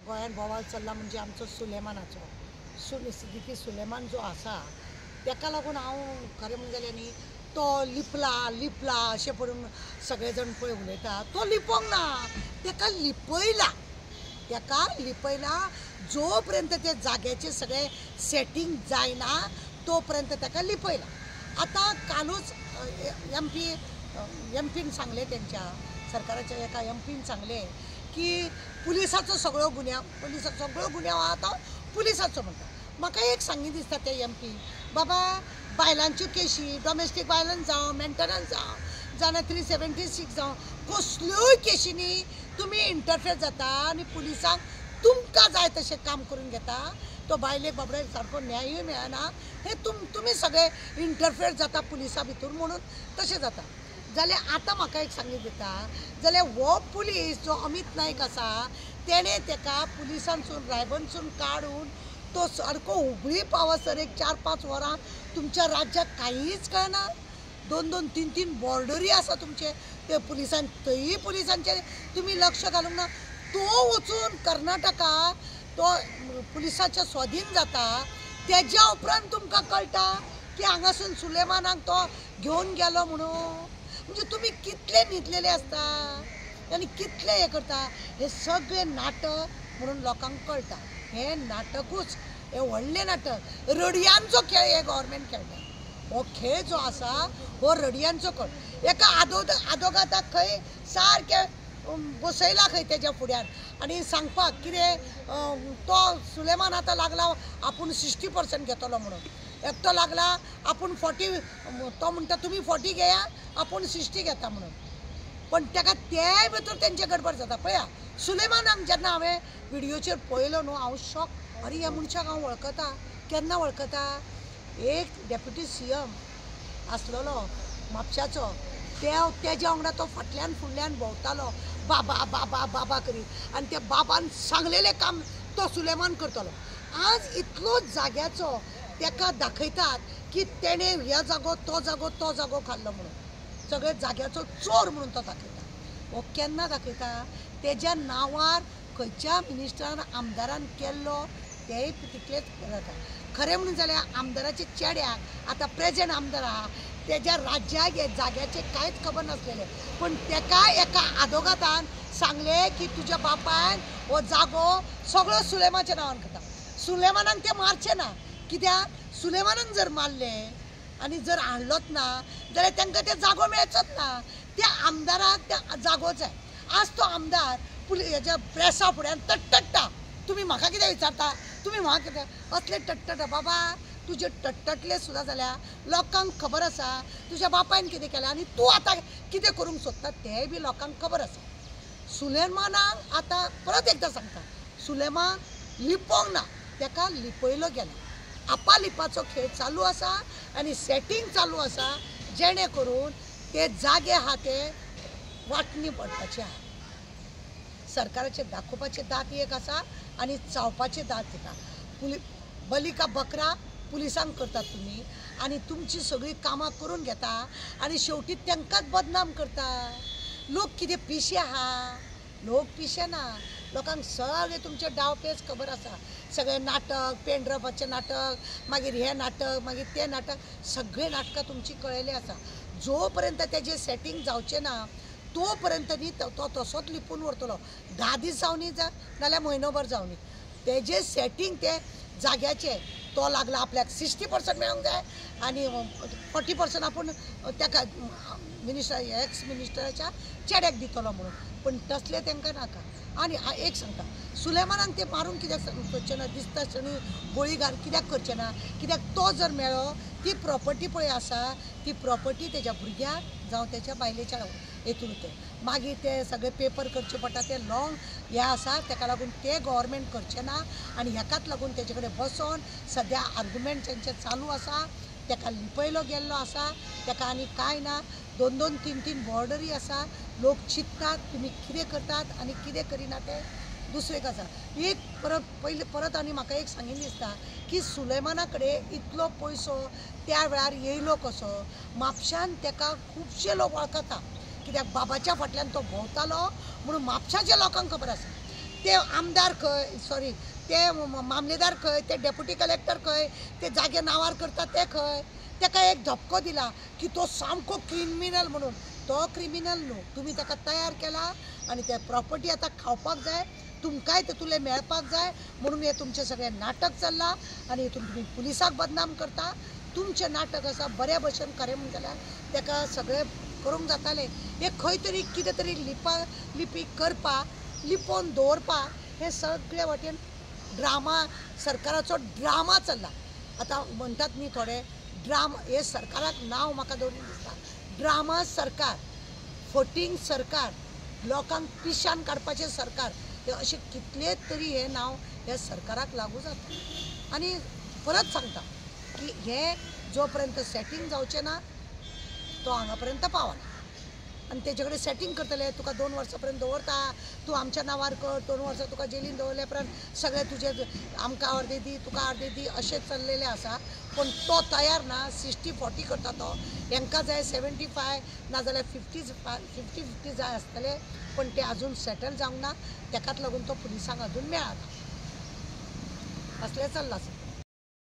गोंयांत बोवाळ चल्ला म्हणजे आमचो सुलेमानाचो सिद्दीकी सुलेमान जो आसा ताका लागून हांव खरें म्हणलें जाल्यार न्ही तो लिपला अशें पळोवन सगळे जाण पळय उलयता तो लिपोंक ना ताका लिपयला जो पर्यंत ते जाग्याचे सगळे सेटींग जायना तो पर्यंत ताका लिपयला. आतां कालूच एमपीन सांगलें त्यांच्या सरकाराच्या एका एमपीन सांगलें की पुलिसाचो सगळो गुन्यांव आहा तो पुलिसाचो म्हणटा. म्हाका एक सांगी दिसता ते एमपी बाबा बायलांच्यो केशी डॉमेस्टीक वायलन्स जावं मेंटेनन्स जावं जाल्यार 376 जावं कसल्योय केशींनी तुमी इंटरफेर जाता आनी पुलिसांक तुमकां जाय तशें काम करून घेता तो बायलेक बाबडे सारको न्यायूय मेळना हे तुमी सगळे इंटरफेर जाता पुलिसा भितर म्हणून तशें जाता. जाल्यार आतां म्हाका एक सांगी दिता जाल्यार हो पुलीस जो अमित नायक आसा तेणें ताका पुलिसांसून रायबंदसून काडून तो सारको हुबळी पावसर एक 4-5 वरां तुमच्या राज्याक कांयच कळना. 2-2, 3-3 बॉर्डरी आसा तुमचे ते पुलिसांत थंयी पुलिसांचेर तुमी लक्ष घालूंक ना. तो वचून कर्नाटका तो पुलिसाच्या स्वाधीन जाता तेज्या उपरांत तुमकां कळटा की हांगासून सुलेमानाक तो घेवन गेलो म्हणून. म्हणजे तुमी कितले न्हिदलेले आसता आनी कितले हें करता हे सगळे नाटक म्हणून लोकांक कळटा. हे नाटकूच हे व्हडलें नाटक रडयांचो खेळ हे गव्हर्मेंट खेळटा. हो खेळ जो आसा हो रडयांचो खेळ. एका आदोगादाक खंय सारके बसयला खंय तेज्या फुड्यान आनी सांगपाक कितें तो सुलेमान आतां लागला आपूण 60% घेतलो म्हणून. एकटो लागला आपूण 40 तो म्हणटा तुमी 40 घेया आपूण 60 घेता म्हणून. पण ताका तेय भितर तेंचे गडबड जाता. पळया सुलेमानाक जेन्ना हांवें व्हिडियोचेर पळयलो न्हू हांव शॉक. अरे ह्या मनशाक हांव वळखता. केन्ना वळखता? एक डेप्युटी CM आसलेलो म्हापशाचो तेज्या वांगडा तो फाटल्यान फुडल्यान भोंवतालो बाबा बाबा बाबा करीत आनी त्या बाबान सांगलेलें काम तो सुलेमान करतलो. आज इतलो जाग्याचो ताका दाखयतात की तेणें ह्या जागो तो जागो खाल्लो म्हणून. सगळे जाग्याचो चोर म्हणून तो दाखयता. हो केन्ना दाखयता? तेज्या नांवार खंयच्या मिनिस्टरान आमदारान केल्लो तेय तितलेच जाता. खरें म्हणून जाल्यार आमदाराच्या चेड्याक आतां प्रेजेंट आमदार आहा तेज्या राज्याक हे जाग्याचे कांयच खबर नासलेले पण ताका एका आदोगादान सांगलें की तुज्या बापायन हो जागो सगळो सुलेमाच्या नांवान करता. सुलेमानाक ते मारचे ना कित्याक सुलेमानाक जर मारलें आनी जर हाडलोच ना जाल्यार तांकां ते जागो मेळचोच ना. त्या आमदाराक त्या जागो जाय. आज तो आमदार हेच्या प्रेसा फुड्यान तट्टटा तुमी म्हाका कितें विचारता तुमी म्हाका कितें असले टट्टटा. बाबा तुजे टट्टटले सुद्दां जाल्यार लोकांक खबर आसा तुज्या बापायन कितें केलें आनी तूं आतां कितें करूंक सोदता तेंय बी लोकांक खबर आसा. सुलेमानाक आतां परत एकदां सांगता सुलेमान लिपोंक ना ताका लिपयलो गेला. आपालिपाचो खेळ चालू आसा आनी सेटींग चालू आसा जेणे करून ते जागे आहा ते वांटणी पडपाचे आहा. सरकाराचे दाखोवपाचे दात एक आसा आनी चावपाचे दात एक आहा. बलिका बकरा पुलिसांक करतात तुमी आनी तुमची सगळीं कामां करून घेता आनी शेवटी तांकांच बदनाम करता. लोक कितें पिशे आहा? लोक पिशे ना. लोकांक सगळे तुमचे डावपेच खबर आसा. सगळे नाटक पेंड्रपाचें नाटक मागीर हें नाटक मागीर तें नाटक सगळे नाटकां तुमची कळयली आसा. जो पर्यंत तेजें सेटींग जावचें ना तो पर्यंत न्ही तो तसोच लिपून व्हरतलो. 10 दीस जावं न्ही नाल्यार म्हयनोभर जावं न्ही तेजें सेटींग ते जाग्याचें तो लागला आपल्याक 60% मेळोंक जाय आनी 40% आपूण ताका मिनिस्टर एक्स मिनिस्टराच्या चेड्याक दितलो म्हणून. पण तसलें तांकां नाका. आनी एक सांगता सुलेमानाक ते मारून कित्याक करचें ना दिसता आसतना गोळी घाल कित्याक करचें ना कित्याक तो जर मेळ्ळो ती प्रॉपर्टी पळय आसा ती प्रॉपर्टी तेज्या भुरग्याक जावं तेज्या बायलेच्या हेतून ते मागीर ते सगळे पेपर करचे पडटा ते लॉंग हे आसा ताका लागून ते गव्हर्मेंट करचें ना आनी हेकाच लागून तेजे कडेन बसोन सद्या आर्ग्युमेंट तेंचे चालू आसा. ताका लिपयलो गेल्लो आसा ताका आनी कांय ना. 2-2, 3-3 बॉर्डरी आसा. लोक चिंततात तुमी कितें करतात आनी कितें करिना ते दुसरें आसा. एक परत आनी म्हाका एक सांगीन दिसता की सुलेमाना कडेन इतलो पयसो त्या वेळार येयलो कसो. म्हापशान ताका खुबशे लोक वळखता कित्याक बाबाच्या फाटल्यान तो भोंवतालो म्हणून म्हापशाच्या लोकांक खबर आसा. ते आमदार खंय, सॉरी ते मामलेदार खंय, ते डेप्युटी कलेक्टर खंय, ते जागे नावार करतात ते खंय. ताका एक धपको दिला की तो सामको क्रिमिनल म्हणून. तो क्रिमिनल न्हू, तुमी ताका तयार केला आनी ते प्रॉपर्टी आतां खावपाक जाय, तुमकांय तेतुले मेळपाक जाय म्हणून हे तुमचे सगळे नाटक चल्ला आनी हितून तुमी पुलिसाक बदनाम करता. तुमचे नाटक आसा बरे भशेन खरें म्हणून जाल्यार ताका सगळें करूंक जातालें. हे खंय तरी कितें तरी लिपी करपाक, लिपोवन दवरपाक हे सगळे वाटेन ड्रामा, सरकाराचो ड्रामा चल्ला. आतां म्हणटात न्ही थोडे ड्रामा, हे सरकाराक नांव म्हाका दवरून दिसता ड्रामा सरकार, फटींग सरकार, लोकांक पिशान काडपाचें सरकार. हे अशें कितलेच तरी हे नांव हे सरकाराक लागू जाता. आनी परत सांगता की हे जो पर्यंत सेटींग जावचें ना तो हांगा पर्यंत पावना. आनी तेजे कडेन सेटींग करतले, तुका 2 वर्सां पर्यंत दवरता, तूं आमच्या नांवार कर, 2 वर्सां तुका जेलीन दवरले उपरांत सगळे तुजे आमकां अर्दे दी, तुका अर्दे दी अशें चल्लेलें आसा. पण तो तयार ना, 60-40 करता तो. हांकां जाय 75 नाजाल्यार 50-50 जाय आसतले, पण ते आजून सेटल जावंक ना. ताकाच लागून तो पुलिसांक अजून मेळना. असलें चल्लां.